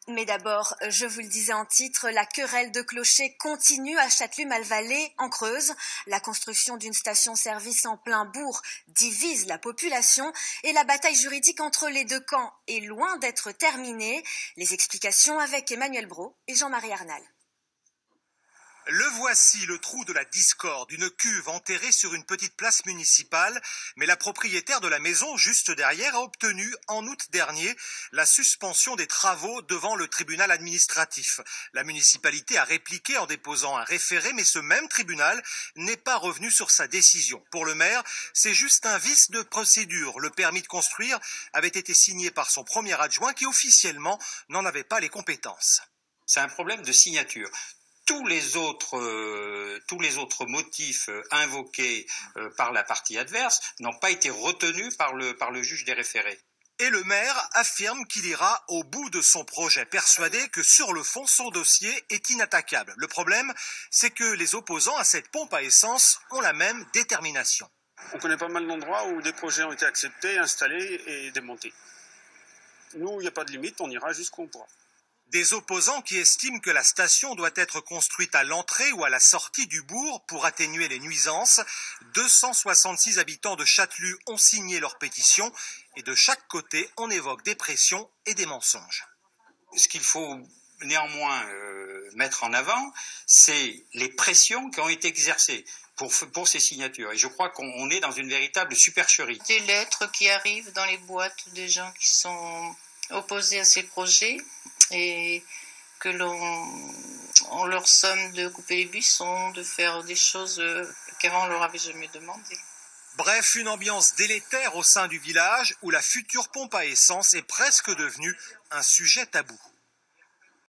Mais d'abord, je vous le disais en titre, la querelle de clochers continue à Châtellus-Malvallée, en Creuse. La construction d'une station-service en plein bourg divise la population et la bataille juridique entre les deux camps est loin d'être terminée. Les explications avec Emmanuel Brault et Jean-Marie Arnal. Le voici, le trou de la discorde, une cuve enterrée sur une petite place municipale, mais la propriétaire de la maison juste derrière a obtenu en août dernier la suspension des travaux devant le tribunal administratif. La municipalité a répliqué en déposant un référé, mais ce même tribunal n'est pas revenu sur sa décision. Pour le maire, c'est juste un vice de procédure. Le permis de construire avait été signé par son premier adjoint qui officiellement n'en avait pas les compétences. C'est un problème de signature. Tous les autres motifs invoqués par la partie adverse n'ont pas été retenus par le juge des référés. Et le maire affirme qu'il ira au bout de son projet, persuadé que sur le fond, son dossier est inattaquable. Le problème, c'est que les opposants à cette pompe à essence ont la même détermination. On connaît pas mal d'endroits où des projets ont été acceptés, installés et démontés. Nous, il n'y a pas de limite, on ira jusqu'où on pourra. Des opposants qui estiment que la station doit être construite à l'entrée ou à la sortie du bourg pour atténuer les nuisances. 266 habitants de Châtellus ont signé leur pétition et de chaque côté, on évoque des pressions et des mensonges. Ce qu'il faut néanmoins mettre en avant, c'est les pressions qui ont été exercées pour ces signatures. Et je crois qu'on est dans une véritable supercherie. Des lettres qui arrivent dans les boîtes des gens qui sont opposés à ces projets et que on leur somme de couper les buissons, de faire des choses qu'avant on leur avait jamais demandé. Bref, une ambiance délétère au sein du village où la future pompe à essence est presque devenue un sujet tabou.